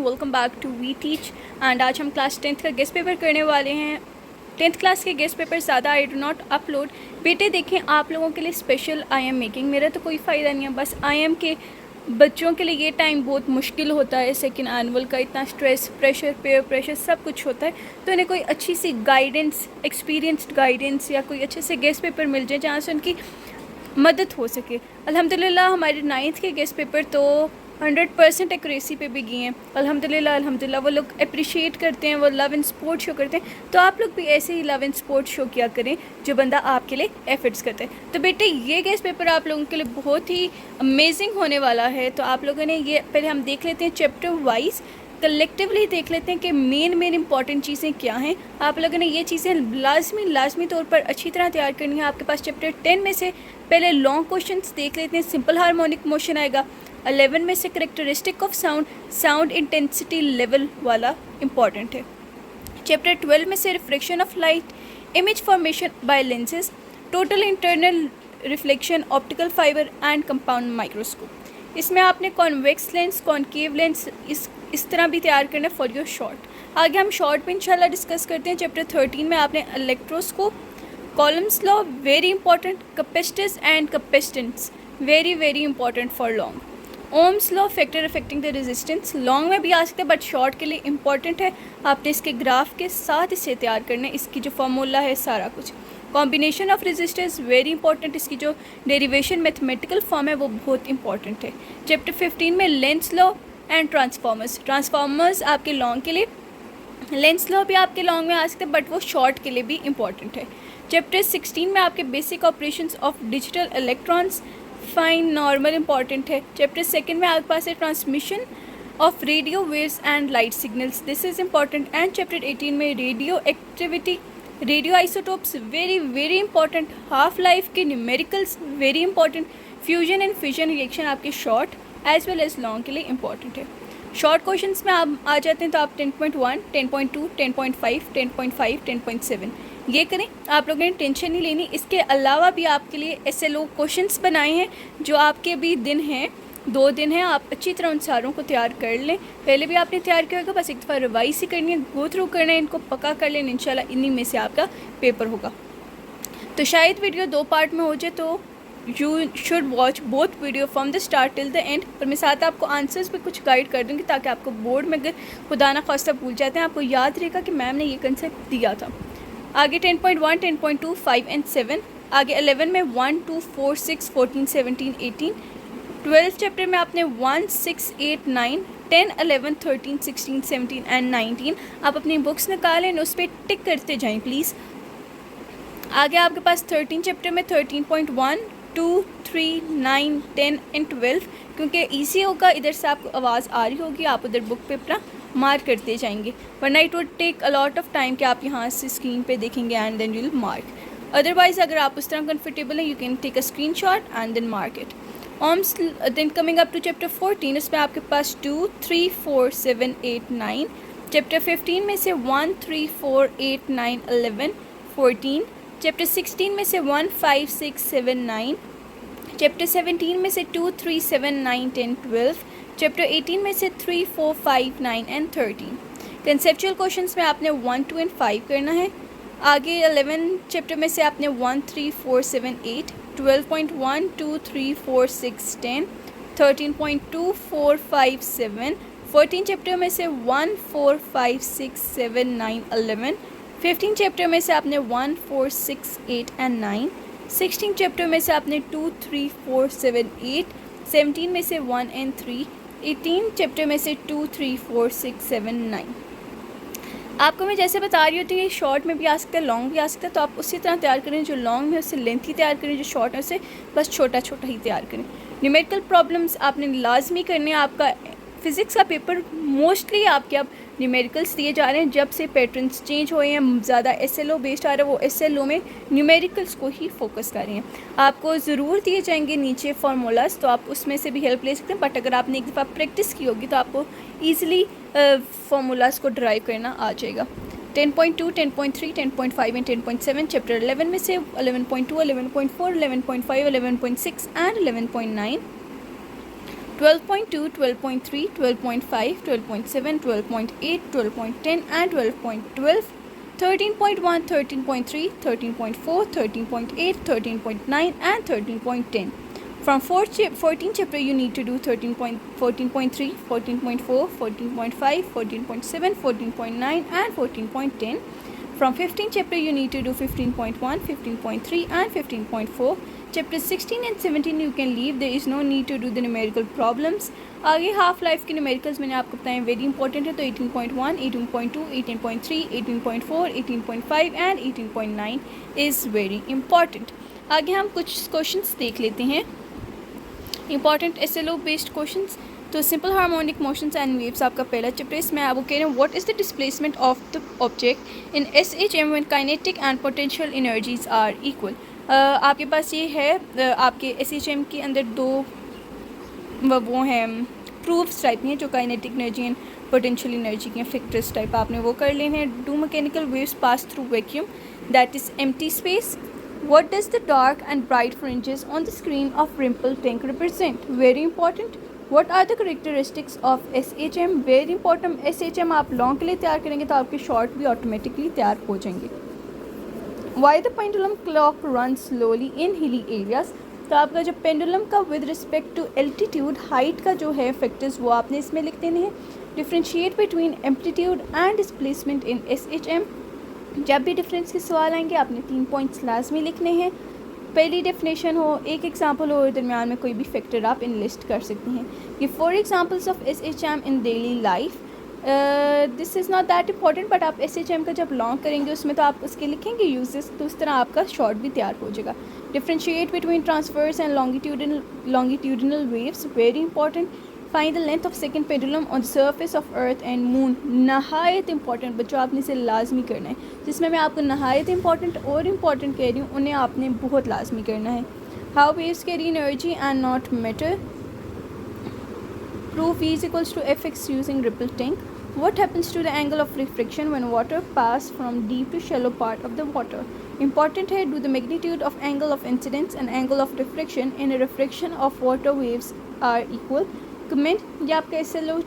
Welcome back to we teach. And आज हम class 10th का गेस्ट पेपर करने वाले हैं। 10th क्लास के गेस्ट पेपर ज़्यादा आई डू नॉट अपलोड। बेटे देखें, आप लोगों के लिए स्पेशल आई एम मेकिंग। मेरा तो कोई फ़ायदा नहीं है, बस आई एम के बच्चों के लिए ये टाइम बहुत मुश्किल होता है। सेकेंड एनुअल का इतना स्ट्रेस, प्रेशर, पेयर प्रेशर सब कुछ होता है, तो इन्हें कोई अच्छी सी गाइडेंस, एक्सपीरियंस्ड गाइडेंस या कोई अच्छे से गेस्ट पेपर मिल जाए जहाँ से उनकी मदद हो सके। अल्हम्दुलिल्लाह हमारे 9th के गेस्ट पेपर तो 100% एक्यूरेसी पे भी गए हैं। अल्हम्दुलिल्लाह वो लोग अप्रिशिएट करते हैं, वो लव इन स्पोर्ट शो करते हैं। तो आप लोग भी ऐसे ही लव इन स्पोर्ट शो किया करें जो बंदा आपके लिए एफर्ट्स करता है। तो बेटे ये गेस्ट पेपर आप लोगों के लिए बहुत ही अमेजिंग होने वाला है। तो आप लोगों ने ये पहले हम देख लेते हैं चैप्टर वाइज, कलेक्टिवली देख लेते हैं कि मेन इंपॉर्टेंट चीज़ें क्या हैं। आप लोगों ने ये चीज़ें लाजमी तौर पर अच्छी तरह तैयार करनी है। आपके पास चैप्टर 10 में से पहले लॉन्ग क्वेश्चंस देख लेते हैं। सिंपल हार्मोनिक मोशन आएगा। 11 में से characteristic of sound intensity level वाला इंपॉर्टेंट है। चैप्टर 12 में से reflection of light, image formation by lenses, total internal reflection, optical fibre and compound microscope. इसमें आपने कॉन्वेक्स लेंस, कॉन्केव लेंस इस तरह भी तैयार करना फॉर योर शॉर्ट। आगे हम शॉर्ट में इंशाल्लाह डिस्कस करते हैं। चैप्टर 13 में आपने electroscope, columns law very important, capacitors and capacitance very important for long, Ohm's law factor affecting the resistance long में भी आ सकते हैं बट शॉर्ट के लिए इंपॉर्टेंट है। आपने इसके ग्राफ के साथ इसे तैयार करना है, इसकी जो फार्मूला है सारा कुछ। Combination of resistance very important, इसकी जो डेरिवेशन मैथमेटिकल फॉर्म है वो बहुत इंपॉर्टेंट है। चैप्टर 15 में लेंस लॉ एंड ट्रांसफॉर्मर्स आपके लॉन्ग के लिए, लेंस लॉ भी आपके लॉन्ग में आ सकते हैं बट वो शॉर्ट के लिए भी इंपॉर्टेंट है। चैप्टर 16 में आपके basic operations of digital electrons, fine normal important है। चैप्टर 2 में आपके पास है transmission of radio waves and light signals, this is important. And chapter 18 में radioactivity, radioisotopes very important, half life के numericals very important, fusion and fission reaction आपके short as well as long के लिए important है। Short questions में आप आ जाते हैं तो आप 10.1, 10.2, 10.5, 10.5, 10.7 ये करें। आप लोगों ने टेंशन नहीं लेनी। इसके अलावा भी आपके लिए SLO क्वेश्चंस बनाए हैं जो आपके भी दिन हैं, 2 दिन हैं, आप अच्छी तरह उन सारों को तैयार कर लें। पहले भी आपने तैयार किया होगा, बस एक दफ़ा रिवाइज ही करनी है, गो थ्रू करना है, इनको पक्का कर लें। इंशाल्लाह इन्हीं में से आपका पेपर होगा। तो शायद वीडियो 2 पार्ट में हो जाए, तो you should watch both video from the start till the end. और मैं साथ आपको आंसर्स पे कुछ गाइड कर दूँगी ताकि आपको बोर्ड में अगर खुदा ना खास्ता भूल जाते हैं आपको याद रहेगा कि मैम ने ये कंसेप्ट दिया था। आगे 10.1, 10.2, 5 एंड 7। आगे 11 में 1, 2, 4, 6, 14, 17, 18। 12 चैप्टर में आपने 1, 6, 8, 9, 10, 11, 13, 16, 17 एंड 19। आप अपनी बुक्स निकालें, उस पर टिक करते जाएं प्लीज़। आगे आपके पास 13 चैप्टर में 13.1, 2, 3, 9, 10 एंड 12। क्योंकि ईजी होगा, इधर से आपको आवाज़ आ रही होगी, आप उधर बुक पे अपना मार्क करते जाएंगे, वरना it would take a lot of time कि आप यहाँ से स्क्रीन पे देखेंगे and then you will mark. Otherwise अगर आप उस तरह कंफर्टेबल हैं, you can take a screenshot and then mark it. ओम्स then coming up to chapter 14, इसमें आपके पास 2, 3, 4, 7, 8, 9। चैप्टर 15 में से 1, 3, 4, 8, 9, 11, 14। चैप्टर 16 में से 1, 5, 6, 7, 9। चैप्टर 17 में से 2, 3, 7, 9, 10, 12। चैप्टर 18 में से 3, 4, 5, 9 एंड 13। कंसेप्चुअल क्वेश्चंस में आपने 1, 2 एंड 5 करना है। आगे 11 चैप्टर में से आपने 1, 3, 4, 7, 8। 12.1, 2, 3, 4, 6, 10। 13.2, 4, 5, 7। 14 चैप्टर में से 1, 4, 5, 6, 7, 9, 11। 15 चैप्टर में से आपने 1, 4, 6, 8 एंड 9। 16 चैप्टर में से आपने 2, 3, 4, 7, 8। 17 में से 1 एंड 3। 18 चैप्टर में से 2, 3, 4, 6, 7, 9। आपको मैं जैसे बता रही होती है, शॉर्ट में भी आ सकता है, लॉन्ग भी आ सकता है, तो आप उसी तरह तैयार करें। जो लॉन्ग है उससे लेंथी तैयार करें, जो शॉर्ट है उससे बस छोटा ही तैयार करें। न्यूमेरिकल प्रॉब्लम्स आपने लाजमी करने हैं। आपका फिज़िक्स का पेपर मोस्टली आपके अब न्यूमेरिकल्स दिए जा रहे हैं। जब से पैटर्न्स चेंज हुए हैं, ज़्यादा SLO बेस्ड आ रहा है, वो SLO में न्यूमेरिकल्स को ही फोकस कर रहे हैं। आपको ज़रूर दिए जाएंगे नीचे फार्मूलाज, तो आप उसमें से भी हेल्प ले सकते हैं। बट अगर आपने एक दफ़ा प्रैक्टिस की होगी तो आपको ईज़िली फार्मूलाज को ड्राइव करना आ जाएगा। 10.2, 10.3, 10.5 एंड 10.7। चैप्टर 11 में से 11.2, 11.4, 11.5, 11.6 and 11.9। 12.2, 12.3, 12.5, 12.7, 12.8, 12.10 and 12.12, 13.1, 13.3, 13.4, 13.8, 13.9 and 13.10. From 14 chapter you need to do 14.3, 14.4, 14.5, 14.7, 14.9 and 14.10. From 15 chapter you need to do 15.1, 15.3 and 15.4. Chapter 16 and 17 you can leave, there is no need to do the numerical problems. आगे half life के numericals मैंने आपको बताए very important है, तो 18.1, 18.2, 18.3, 18.4, 18.5 and 18.9 is very important. आगे हम कुछ क्वेश्चंस देख लेते हैं, इंपॉर्टेंट SLO बेस्ड क्वेश्चंस. तो simple harmonic motions and waves आपका पहला चैप्टर. इसमें आपको कह रहे हैं what is the displacement of the object in SHM when kinetic and potential energies are equal. आपके पास ये है, आपके SHM के अंदर दो वो हैं प्रूफ्स टाइप हैं जो kinetic energy and potential energy के फैक्टर्स टाइप, आपने वो कर लेने हैं. Do mechanical waves pass through vacuum, that is empty space. What does the dark and bright fringes on the screen of Rimple tank represent? Very important. What are the characteristics of SHM? Very important. SHM आप long के लिए तैयार करेंगे तो आपके short भी automatically तैयार हो जाएंगे. Why the pendulum clock runs slowly in hilly areas? तो आपका जो पेंडुलम का with respect to altitude height का जो है फैक्टर्स वो आपने इसमें लिख देने हैं. Differentiate between amplitude and displacement in SHM. जब भी डिफरेंस के सवाल आएंगे आपने 3 पॉइंट्स लाजमी लिखने हैं. पहली डेफिनेशन हो, एक एग्जांपल हो, दरमियान में कोई भी फैक्टर आप इनलिस्ट कर सकते हैं. ये 4 examples of SHM in daily life. This is not that important, but आप SHM का जब लॉन्ग करेंगे उसमें तो आप उसके लिखेंगे यूजेस, तो उस तरह आपका शॉर्ट भी तैयार हो जाएगा. Differentiate between transfers and longitudinal waves, very important. Find the length of second pendulum on the surface of earth and moon, नहायत इंपॉर्टेंट बच्चों, आपने इसे लाजमी करना है. जिसमें मैं आपको नहायत इंपॉर्टेंट और इम्पॉर्टेंट कह रही हूँ उन्हें आपने बहुत लाजमी करना है. How waves carry energy and not matter. Proof V is equals to Fx using Ripple tank. What happens to the angle of refraction when water pass from deep to shallow part of the water? Important है, do the magnitude of angle of incidence and angle of refraction in a refraction of water waves are equal. Comment, ये आपका SLO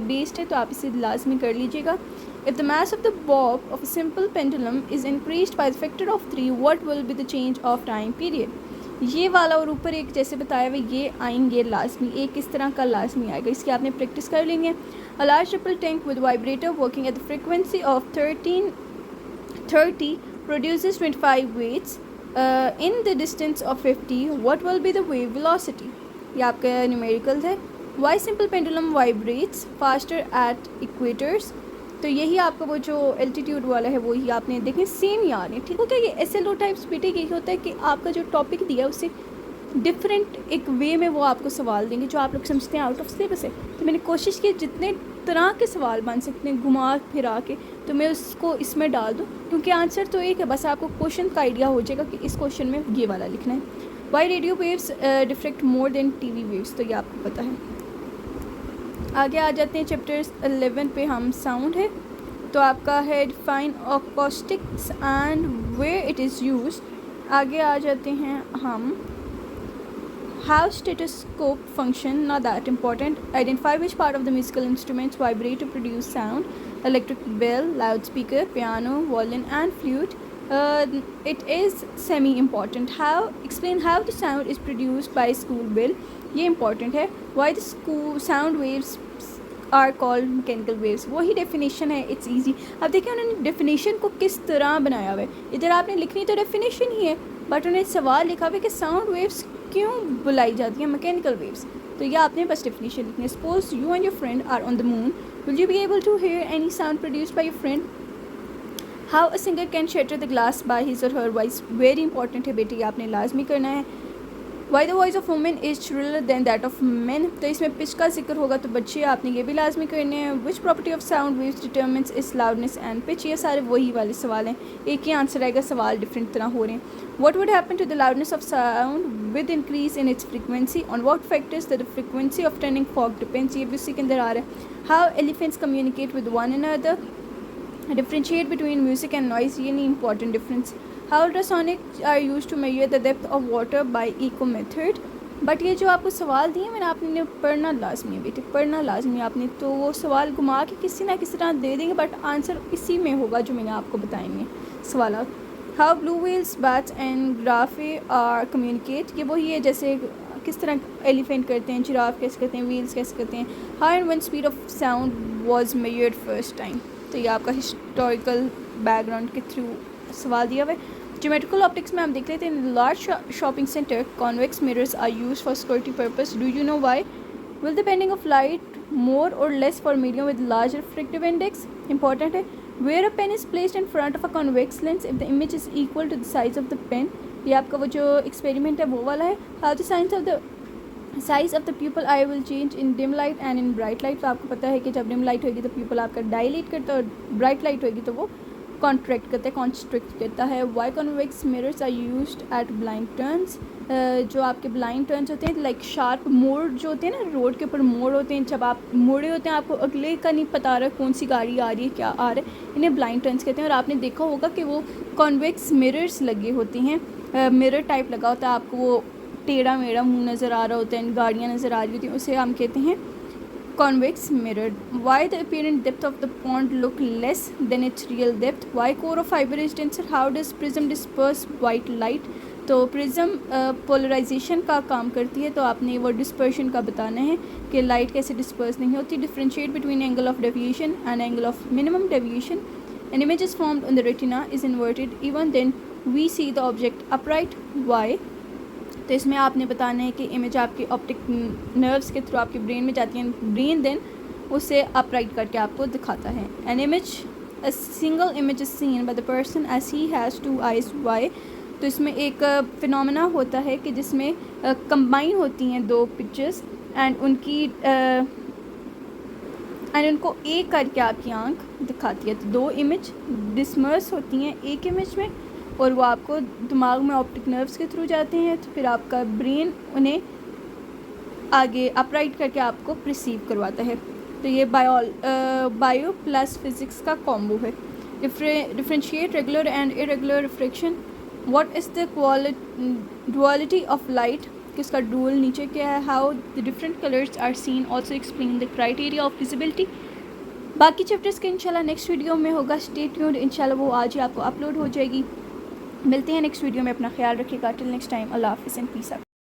based है तो आप इसे लाजमी कर लीजिएगा. If the mass of the bob of a simple pendulum is increased by the factor of 3, what will be the change of time period? ये वाला और ऊपर एक जैसे बताया हुआ ये आएंगे लाजमी, एक इस तरह का लाजमी आएगा, इसकी आपने प्रैक्टिस कर लेनी है. A large Ripple tank with vibrator working at the frequency of 1330 produces 25 waves in the distance of 50. What will be the wave velocity? ये आपका न्यूमेरिकल है. Why simple pendulum vibrates faster at equators? तो यही आपका वो जो altitude वाला है वही आपने देखें सेम ही आ रहे हैं. ठीक हो क्या? ये SLO टाइप्स बेटे यही होता है कि आपका जो टॉपिक दिया है उससे डिफरेंट एक वे में वो आपको सवाल देंगे जो आप लोग समझते हैं आउट ऑफ सिलेबस है. तो मैंने कोशिश की जितने तरह के सवाल बन सकते हैं घुमा फिरा के तो मैं उसको इसमें डाल दूँ, क्योंकि आंसर तो एक है, बस आपको क्वेश्चन का आइडिया हो जाएगा कि इस क्वेश्चन में ये वाला लिखना है. Why radio waves diffract more than TV waves, तो ये आपको पता है. आगे आ जाते हैं चैप्टर 11 पे, हम साउंड है. तो आपका है define acoustics and where it is use. आगे आ जाते हैं हम how stethoscope function, not that important. Identify which part of the musical instruments vibrate to produce sound. Electric bell, loud speaker, piano, violin and flute. It is semi important. How explain how the sound is produced by school bell, ये important है. Why the school sound waves are called mechanical waves, वही definition है. It's easy. अब देखिए उन्होंने definition को किस तरह बनाया हुआ है. इधर आपने लिखनी तो definition ही है, बट उन्हें सवाल लिखा हुआ है कि sound waves क्यों बुलाई जाती हैं mechanical waves. तो ये आपने बस definition लिखनी है. Suppose you and your friend are on the moon. Will you be able to hear any sound produced by your friend? How a singer can shatter the glass by his or her voice, very important है बेटी, आपने लाजमी करना है. Why the voice of women is shriller than that of men, तो इसमें pitch का जिक्र होगा तो बच्चे आपने ये भी लाजमी करने हैं. Which property of sound waves determines its loudness and pitch, ये सारे वही वाले सवाल हैं, एक ही आंसर आएगा, सवाल डिफरेंट तरह हो रहे हैं. What would happen to the loudness of sound with increase in its frequency? On what factors that the frequency of turning fork depends, ये भी उसी के अंदर आ रहा है. How elephants communicate with one another. Differentiate between music and noise, ये नहीं important difference. How ultrasonic are used to measure the depth of water by echo method. But ये जो आपको सवाल दिए मैंने, आपने पढ़ना लाजमी है बेटे, पढ़ना लाजमी है आपने। तो वो सवाल घुमा के किसी ना किसी तरह दे देंगे, बट आंसर इसी में होगा जो मैंने आपको बताएंगे सवाल। How blue whales, bats and giraffes are communicate, ये वही है जैसे किस तरह एलिफेंट करते हैं, जिराफ कैसे करते हैं, व्हील्स कैसे करते हैं। How and when speed of sound was measured first time, तो ये आपका हिस्टोरिकल बैकग्राउंड के थ्रू सवाल दिया हुआ है। ज्योमेट्रिकल ऑप्टिक्स में हम देख लेते हैं, large shopping centre convex mirrors are used for security purpose, do you know why? Will the bending of light more और less for medium with large refractive index, important है। Where a pen is placed in front of a convex lens if the image is equal to the size of the pen, ये आपका वो जो experiment है वो वाला है। How the size of the pupal eye will change in dim light and in bright light, तो आपको पता है कि जब डिम लाइट होगी तो प्यूपल आपका डायलेट करता है, और ब्राइट लाइट होगी तो वो कॉन्ट्रैक्ट करता है, कॉन्स्ट्रिक्ट करता है। Why convex mirrors are used at blind turns, जो आपके ब्लाइंड टर्न्स होते हैं, लाइक शार्प मोड़ जो होते हैं ना, रोड के ऊपर मोड़ होते हैं, जब आप मोड़े होते हैं आपको अगले का नहीं पता रहा कौन सी गाड़ी आ रही है, क्या आ रहा है, इन्हें ब्लाइंड टर्न्स कहते हैं। और आपने देखा होगा कि वो कॉन्वेक्स मिरर्स लगे होते हैं, मिरर टाइप लगा होता है, आपको वो टेढ़ा मेढ़ा मुँह नज़र आ रहा होता है, गाड़ियाँ नज़र आ रही होती हैं, उसे हम कहते हैं convex mirror. Why the apparent depth of the pond look less than its real depth? Why core of fiber is denser? How does prism disperse white light? तो प्रिज्म पोलराइजेशन का काम करती है, तो आपने वो डिस्पर्शन का बताना है कि लाइट कैसे डिस्पर्स नहीं होती। Differentiate between angle of deviation and angle of minimum deviation. An image is formed on the retina is inverted even then we see the object upright, why? तो इसमें आपने बताना है कि इमेज आपकी ऑप्टिक नर्व्स के थ्रू आपके brain में जाती है, ब्रेन देन उसे अपराइट करके आपको दिखाता है। An image, a single image is seen by the person as he has two eyes, why? तो इसमें एक फिनोमेना होता है कि जिसमें कंबाइन होती हैं दो पिक्चर्स एंड उनको एक करके आपकी आंख दिखाती है। तो दो इमेज डिसमर्स होती हैं एक इमेज में, और वो आपको दिमाग में ऑप्टिक नर्व्स के थ्रू जाते हैं, तो फिर आपका ब्रेन उन्हें आगे अपराइट करके आपको रिसीव करवाता है। तो ये बायो प्लस फिज़िक्स का कॉम्बो है। Differentiate regular and irregular refraction. What is the duality of light, किसका डुअल नीचे क्या है। How the different colours are seen, also explain the criteria of visibility. बाकी चैप्टर्स के इंशाल्लाह नेक्स्ट वीडियो में होगा, स्टे ट्यून्ड, इंशाल्लाह वो आज ही आपको अपलोड हो जाएगी। मिलते हैं नेक्स्ट वीडियो में, अपना ख्याल रखिएगा। टिल नेक्स्ट टाइम, अल्लाह हाफ़िज़ एंड पीस।